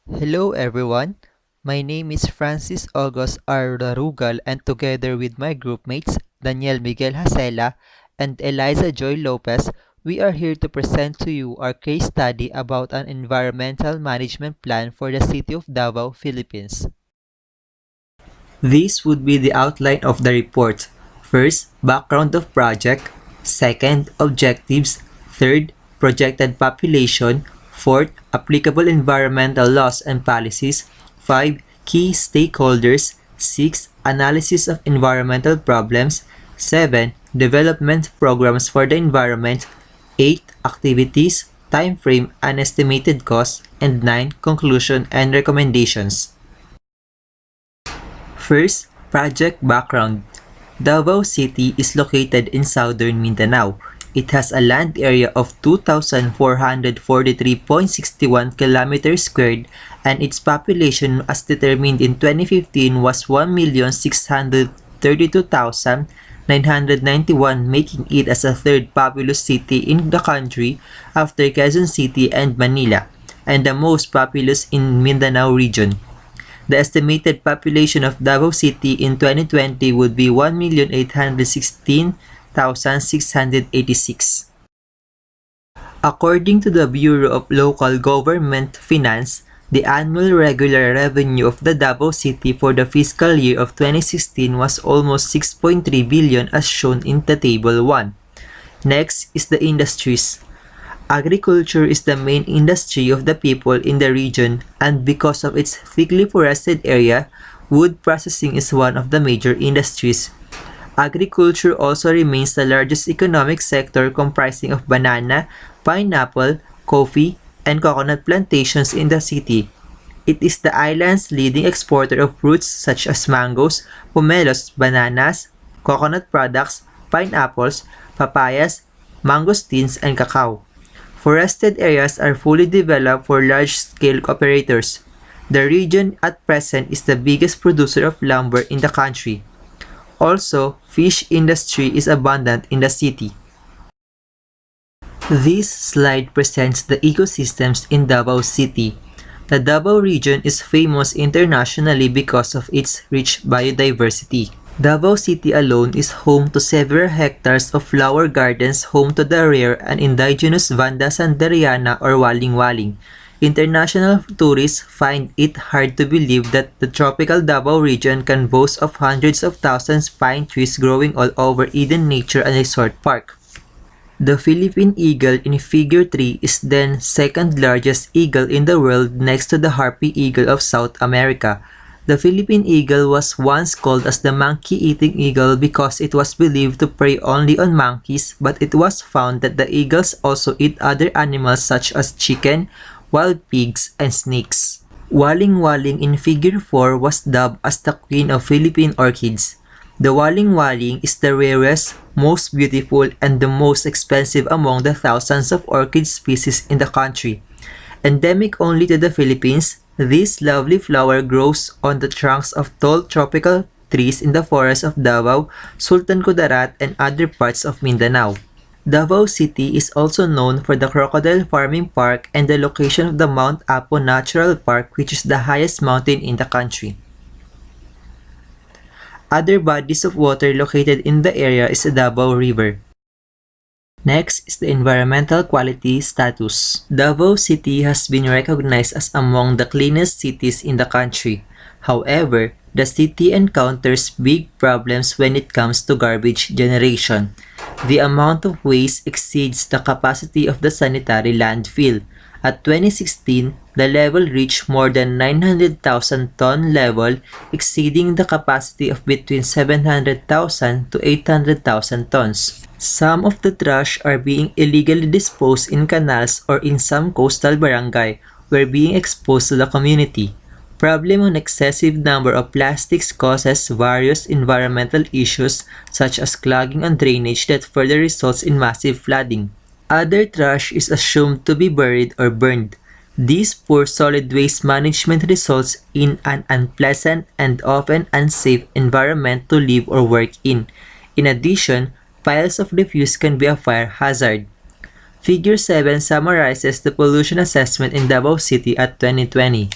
Hello everyone, my name is Francis August R. Rarugal and together with my groupmates Miguel Jacela and Eliza Joy Lopez, we are here to present to you our case study about an environmental management plan for the city of Davao, Philippines. This would be the outline of the report. First, background of project. Second, objectives. Third, projected population. Fourth, applicable environmental laws and policies. 5. Key stakeholders. 6. Analysis of environmental problems. 7. Development programs for the environment. 8. Activities, time frame, and estimated cost. And 9. Conclusion and recommendations. First, project background. Davao City is located in southern Mindanao. It has a land area of 2,443.61 kilometers squared and its population as determined in 2015 was 1,632,991, making it as a third populous city in the country after Quezon City and Manila, and the most populous in Mindanao region. The estimated population of Davao City in 2020 would be 1,816,686. According to the Bureau of Local Government Finance, the annual regular revenue of the Davao City for the fiscal year of 2016 was almost 6.3 billion as shown in the Table 1. Next is the industries. Agriculture is the main industry of the people in the region, and because of its thickly forested area, wood processing is one of the major industries. Agriculture also remains the largest economic sector, comprising of banana, pineapple, coffee, and coconut plantations in the city. It is the island's leading exporter of fruits such as mangoes, pomelos, bananas, coconut products, pineapples, papayas, mangosteens, and cacao. Forested areas are fully developed for large-scale operators. The region at present is the biggest producer of lumber in the country. Also, fish industry is abundant in the city. This slide presents the ecosystems in Davao City. The Davao region is famous internationally because of its rich biodiversity. Davao City alone is home to several hectares of flower gardens home to the rare and indigenous Vanda sanderiana or waling-waling. International tourists find it hard to believe that the tropical Davao region can boast of hundreds of thousands pine trees growing all over Eden Nature and Resort Park. The Philippine eagle in Figure 3 is then second largest eagle in the world next to the harpy eagle of South America. The Philippine eagle was once called as the monkey-eating eagle because it was believed to prey only on monkeys, but it was found that the eagles also eat other animals such as chicken, wild pigs, and snakes. Waling-waling in Figure 4 was dubbed as the queen of Philippine orchids. The waling-waling is the rarest, most beautiful, and the most expensive among the thousands of orchid species in the country. Endemic only to the Philippines, this lovely flower grows on the trunks of tall tropical trees in the forests of Davao, Sultan Kudarat, and other parts of Mindanao. Davao City is also known for the crocodile farming park and the location of the Mount Apo Natural Park, which is the highest mountain in the country. Other bodies of water located in the area is the Davao River. Next is the environmental quality status. Davao City has been recognized as among the cleanest cities in the country. However, the city encounters big problems when it comes to garbage generation. The amount of waste exceeds the capacity of the sanitary landfill. At 2016, the level reached more than 900,000 ton level, exceeding the capacity of between 700,000 to 800,000 tons. Some of the trash are being illegally disposed in canals or in some coastal barangay, where being exposed to the community. Problem on excessive number of plastics causes various environmental issues such as clogging on drainage that further results in massive flooding. Other trash is assumed to be buried or burned. This poor solid waste management results in an unpleasant and often unsafe environment to live or work in. In addition, piles of refuse can be a fire hazard. Figure 7 summarizes the pollution assessment in Davao City at 2020.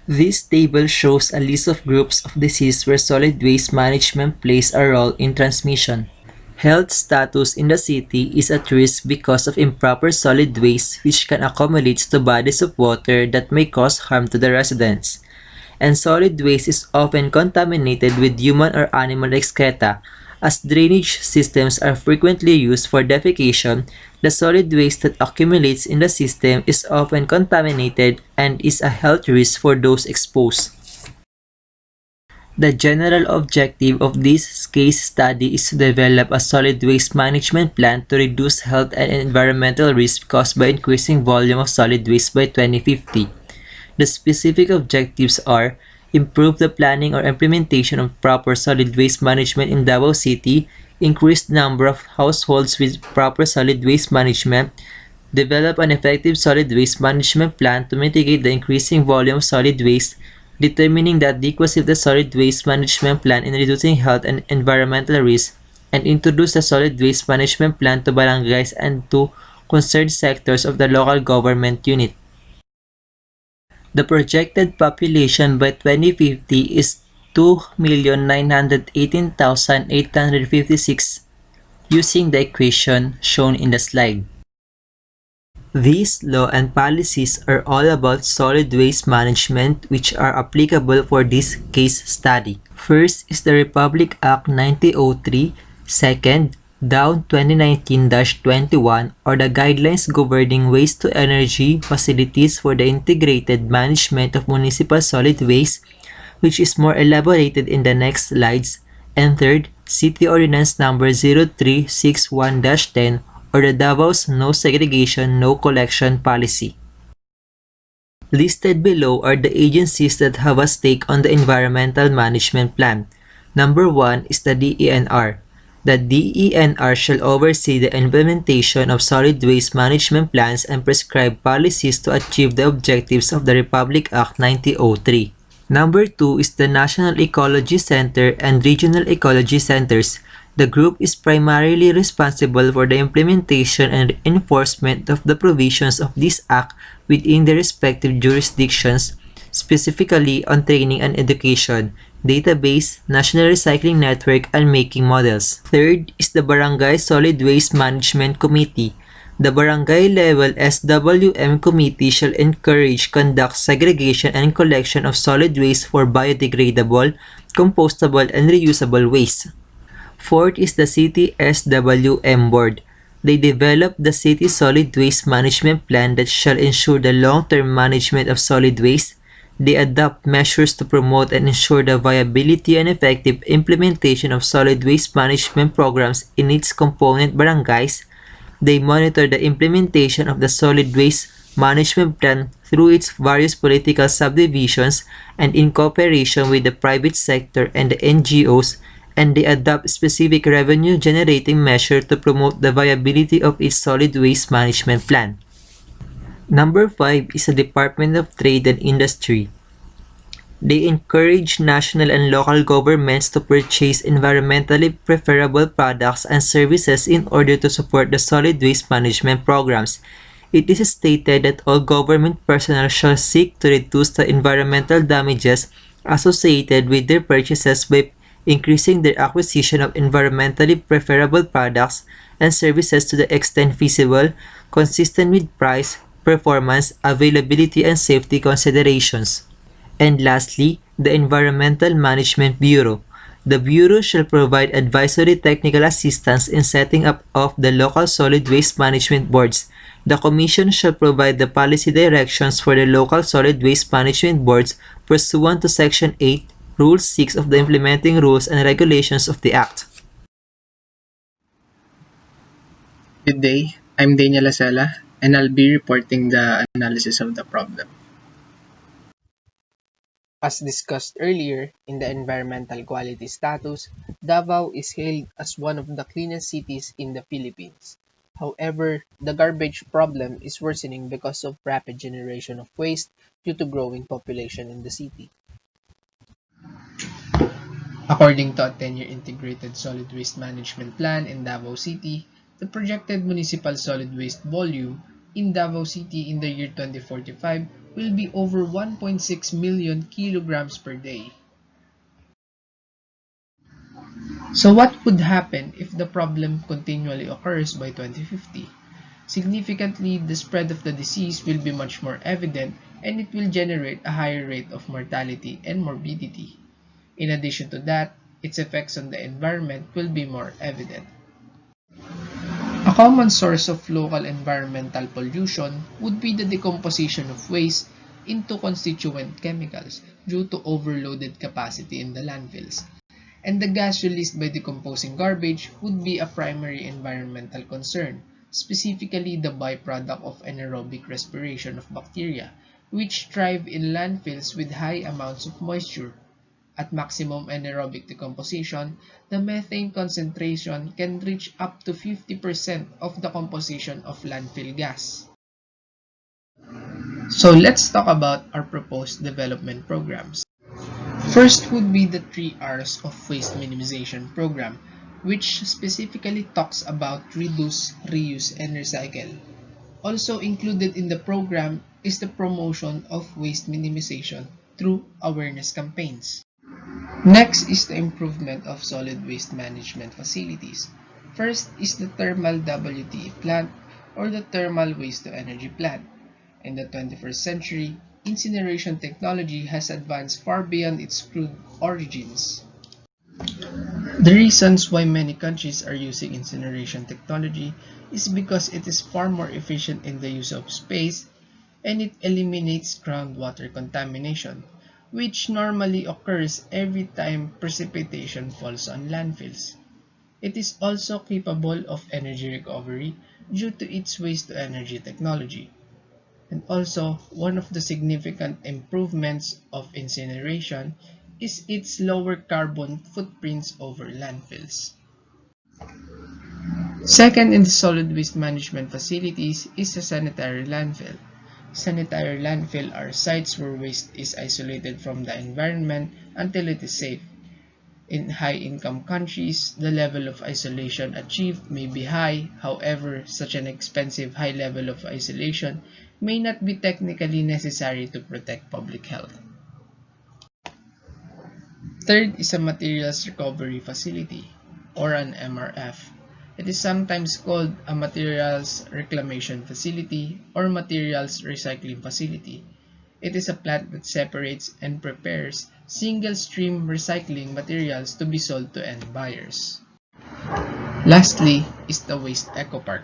This table shows a list of groups of disease where solid waste management plays a role in transmission. Health status in the city is at risk because of improper solid waste which can accumulate to bodies of water that may cause harm to the residents. And solid waste is often contaminated with human or animal excreta. As drainage systems are frequently used for defecation, the solid waste that accumulates in the system is often contaminated and is a health risk for those exposed. The general objective of this case study is to develop a solid waste management plan to reduce health and environmental risk caused by increasing volume of solid waste by 2050. The specific objectives are improve the planning or implementation of proper solid waste management in Davao City, increase the number of households with proper solid waste management, develop an effective solid waste management plan to mitigate the increasing volume of solid waste, determining the adequacy of the solid waste management plan in reducing health and environmental risks, and introduce a solid waste management plan to barangays and to concerned sectors of the local government unit. The projected population by 2050 is 2,918,856 using the equation shown in the slide. These law and policies are all about solid waste management which are applicable for this case study. First is the Republic Act 1903, second, DAO 2019-21 or the Guidelines Governing Waste-to-Energy Facilities for the Integrated Management of Municipal Solid Waste, which is more elaborated in the next slides, and third, City Ordinance Number 0361-10 or the Davao's No Segregation, No Collection policy. Listed below are the agencies that have a stake on the environmental management plan. Number 1 is the DENR. The DENR shall oversee the implementation of solid waste management plans and prescribe policies to achieve the objectives of the Republic Act 1903. Number 2 is the National Ecology Center and Regional Ecology Centers. The group is primarily responsible for the implementation and enforcement of the provisions of this act within their respective jurisdictions, specifically on training and education, database, national recycling network, and making models. Third is the Barangay Solid Waste Management Committee. The barangay level SWM committee shall encourage, conduct segregation and collection of solid waste for biodegradable, compostable, and reusable waste. Fourth is the City SWM Board. They develop the city solid waste management plan that shall ensure the long-term management of solid waste. They adopt measures to promote and ensure the viability and effective implementation of solid waste management programs in its component barangays. They monitor the implementation of the solid waste management plan through its various political subdivisions and in cooperation with the private sector and the NGOs, and they adopt specific revenue-generating measures to promote the viability of its solid waste management plan. Number 5 is the Department of Trade and Industry. They encourage national and local governments to purchase environmentally preferable products and services in order to support the solid waste management programs. It is stated that all government personnel shall seek to reduce the environmental damages associated with their purchases by increasing their acquisition of environmentally preferable products and services to the extent feasible, consistent with price, performance, availability, and safety considerations. And lastly, the Environmental Management Bureau. The Bureau shall provide advisory technical assistance in setting up of the local solid waste management boards. The Commission shall provide the policy directions for the local solid waste management boards pursuant to Section 8, Rule 6 of the Implementing Rules and Regulations of the Act. Good day, I'm Jacela, and I'll be reporting the analysis of the problem. As discussed earlier, in the environmental quality status, Davao is hailed as one of the cleanest cities in the Philippines. However, the garbage problem is worsening because of rapid generation of waste due to growing population in the city. According to a 10-year integrated solid waste management plan in Davao City, the projected municipal solid waste volume in Davao City in the year 2045 will be over 1.6 million kilograms per day. So what would happen if the problem continually occurs by 2050? Significantly, the spread of the disease will be much more evident and it will generate a higher rate of mortality and morbidity. In addition to that, its effects on the environment will be more evident. A common source of local environmental pollution would be the decomposition of waste into constituent chemicals due to overloaded capacity in the landfills. And the gas released by decomposing garbage would be a primary environmental concern, specifically the byproduct of anaerobic respiration of bacteria, which thrive in landfills with high amounts of moisture. At maximum anaerobic decomposition, the methane concentration can reach up to 50% of the composition of landfill gas. So let's talk about our proposed development programs. First would be the 3 R's of Waste Minimization Program, which specifically talks about reduce, reuse, and recycle. Also included in the program is the promotion of waste minimization through awareness campaigns. Next is the improvement of solid waste management facilities. First is the thermal WTE plant or the thermal waste to energy plant. In the 21st century, incineration technology has advanced far beyond its crude origins. The reasons why many countries are using incineration technology is because it is far more efficient in the use of space and it eliminates groundwater contamination, which normally occurs every time precipitation falls on landfills. It is also capable of energy recovery due to its waste to energy technology. And also, one of the significant improvements of incineration is its lower carbon footprints over landfills. Second in the solid waste management facilities is a sanitary landfill. Sanitary landfill are sites where waste is isolated from the environment until it is safe. In high-income countries, the level of isolation achieved may be high, however, such an expensive high level of isolation may not be technically necessary to protect public health. Third is a materials recovery facility, or an MRF. It is sometimes called a materials reclamation facility or materials recycling facility. It is a plant that separates and prepares single-stream recycling materials to be sold to end buyers. Lastly is the Waste Eco Park.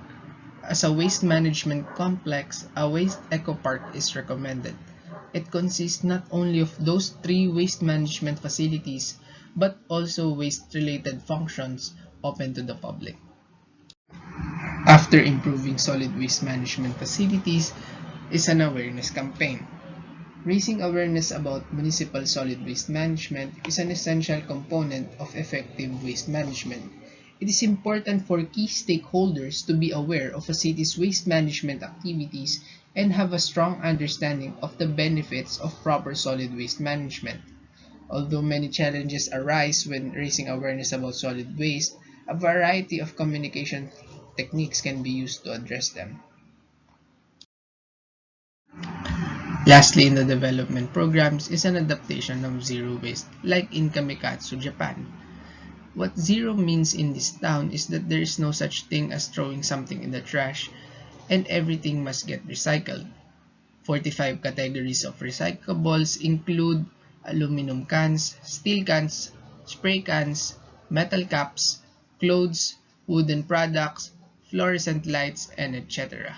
As a waste management complex, a waste eco park is recommended. It consists not only of those 3 waste management facilities, but also waste-related functions open to the public. After improving solid waste management facilities is an awareness campaign. Raising awareness about municipal solid waste management is an essential component of effective waste management. It is important for key stakeholders to be aware of a city's waste management activities and have a strong understanding of the benefits of proper solid waste management. Although many challenges arise when raising awareness about solid waste, a variety of communication techniques can be used to address them. Lastly, in the development programs is an adaptation of zero waste, like in Kamikatsu, Japan. What zero means in this town is that there is no such thing as throwing something in the trash, and everything must get recycled. 45 categories of recyclables include aluminum cans, steel cans, spray cans, metal cups, clothes, wooden products, fluorescent lights, and etc.